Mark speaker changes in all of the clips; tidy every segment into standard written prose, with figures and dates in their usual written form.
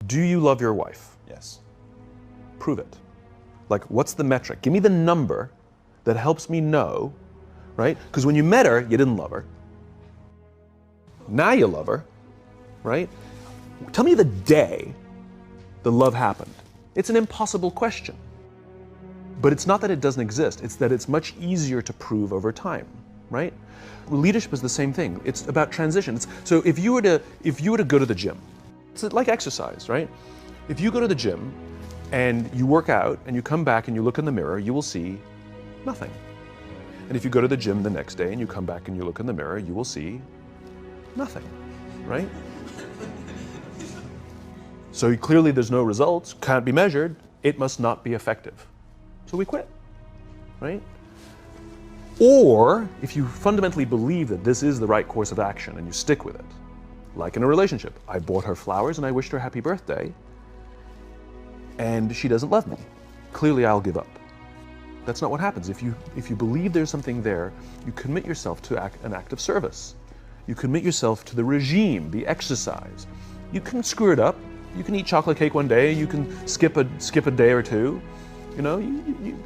Speaker 1: Do you love your wife?
Speaker 2: Yes.
Speaker 1: Prove it. Like, what's the metric? Give me the number that helps me know, right? Because when you met her, you didn't love her. Now you love her, right? Tell me the day the love happened. It's an impossible question. But it's not that it doesn't exist, it's that it's much easier to prove over time, right? Leadership is the same thing. It's about transition. So if you were to go to the gym, it's like exercise, right? If you go to the gym and you work out and you come back and you look in the mirror, you will see nothing. And if you go to the gym the next day and you come back and you look in the mirror, you will see nothing, right? So clearly there's no results, can't be measured, it must not be effective. So we quit, right? Or if you fundamentally believe that this is the right course of action and you stick with it, like in a relationship, I bought her flowers and I wished her happy birthday, and she doesn't love me. Clearly I'll give up. That's not what happens. If you believe there's something there, you commit yourself to an act of service. You commit yourself to the regime, the exercise. You can screw it up. You can eat chocolate cake one day, you can skip a day or two. You know,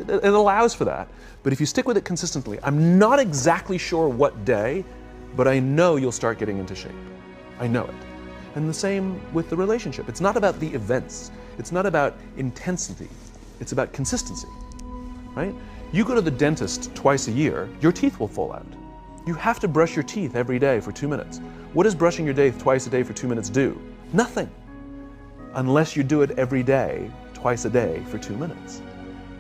Speaker 1: it allows for that. But if you stick with it consistently, I'm not exactly sure what day, but I know you'll start getting into shape. I know it. And the same with the relationship. It's not about the events. It's not about intensity. It's about consistency, right? You go to the dentist twice a year, your teeth will fall out. You have to brush your teeth every day for 2 minutes. What does brushing your teeth twice a day for 2 minutes do? Nothing. Unless you do it every day, twice a day for 2 minutes,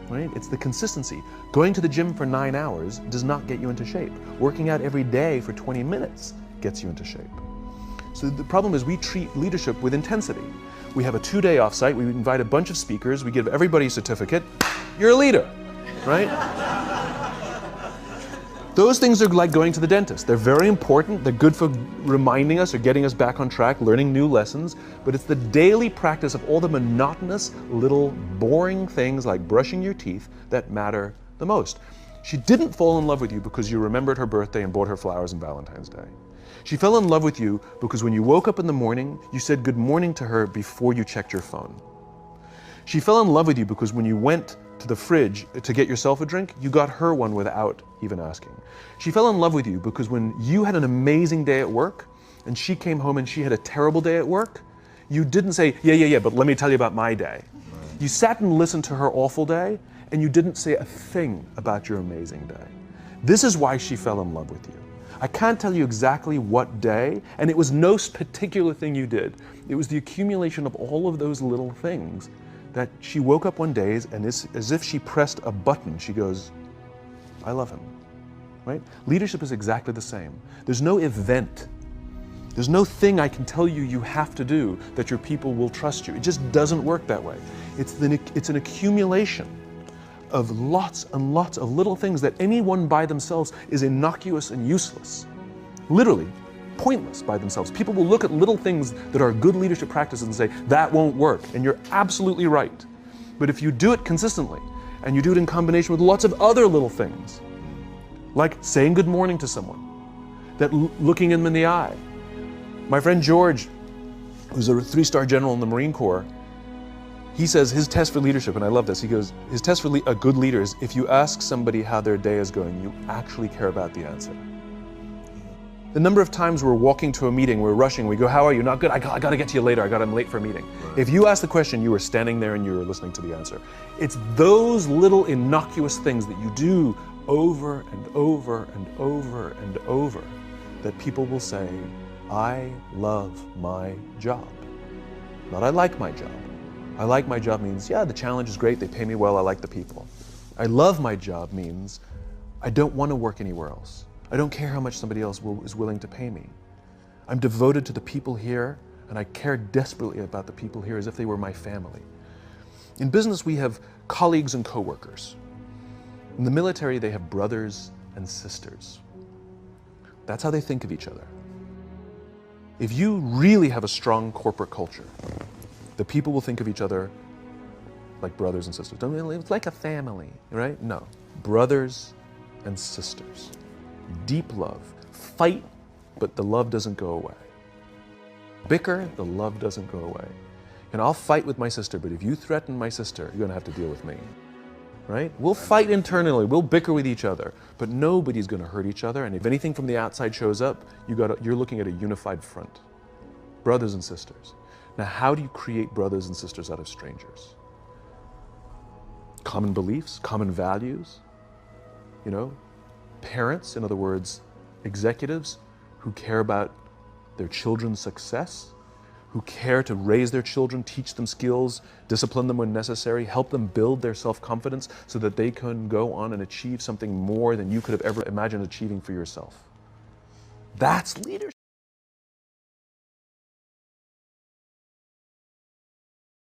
Speaker 1: right? It's the consistency. Going to the gym for 9 hours does not get you into shape. Working out every day for 20 minutes gets you into shape. So the problem is we treat leadership with intensity. We have a 2-day offsite, we invite a bunch of speakers, we give everybody a certificate, you're a leader, right? Those things are like going to the dentist. They're very important, they're good for reminding us or getting us back on track, learning new lessons, but it's the daily practice of all the monotonous, little, boring things like brushing your teeth that matter the most. She didn't fall in love with you because you remembered her birthday and bought her flowers on Valentine's Day. She fell in love with you because when you woke up in the morning, you said good morning to her before you checked your phone. She fell in love with you because when you went to the fridge to get yourself a drink, you got her one without even asking. She fell in love with you because when you had an amazing day at work and she came home and she had a terrible day at work, you didn't say, yeah, but let me tell you about my day. You sat and listened to her awful day and you didn't say a thing about your amazing day. This is why she fell in love with you. I can't tell you exactly what day, and it was no particular thing you did. It was the accumulation of all of those little things that she woke up one day and as if she pressed a button, she goes, I love him, right? Leadership is exactly the same. There's no event. There's no thing I can tell you you have to do that your people will trust you. It just doesn't work that way. It's an accumulation of lots and lots of little things that anyone by themselves is innocuous and useless. Literally, pointless by themselves. People will look at little things that are good leadership practices and say, that won't work, and you're absolutely right. But if you do it consistently, and you do it in combination with lots of other little things, like saying good morning to someone, that looking them in the eye. My friend George, who's a 3-star general in the Marine Corps, he says his test for leadership, and I love this, he goes, his test for a good leader is if you ask somebody how their day is going, you actually care about the answer. The number of times we're walking to a meeting, we're rushing, we go, how are you? Not good, I got to get to you later, I'm late for a meeting. If you ask the question, you were standing there and you were listening to the answer. It's those little innocuous things that you do over and over and over and over that people will say, I love my job. Not I like my job. I like my job means, yeah, the challenge is great, they pay me well, I like the people. I love my job means, I don't want to work anywhere else. I don't care how much somebody else is willing to pay me. I'm devoted to the people here, and I care desperately about the people here as if they were my family. In business, we have colleagues and coworkers. In the military, they have brothers and sisters. That's how they think of each other. If you really have a strong corporate culture, the people will think of each other like brothers and sisters. It's like a family, right? No, brothers and sisters. Deep love. Fight, but the love doesn't go away. Bicker, the love doesn't go away. And I'll fight with my sister, but if you threaten my sister, you're going to have to deal with me. Right? We'll fight internally, we'll bicker with each other, but nobody's going to hurt each other. And if anything from the outside shows up, you're looking at a unified front. Brothers and sisters. Now, how do you create brothers and sisters out of strangers? Common beliefs, common values, parents, in other words, executives who care about their children's success, who care to raise their children, teach them skills, discipline them when necessary, help them build their self-confidence so that they can go on and achieve something more than you could have ever imagined achieving for yourself. That's leadership.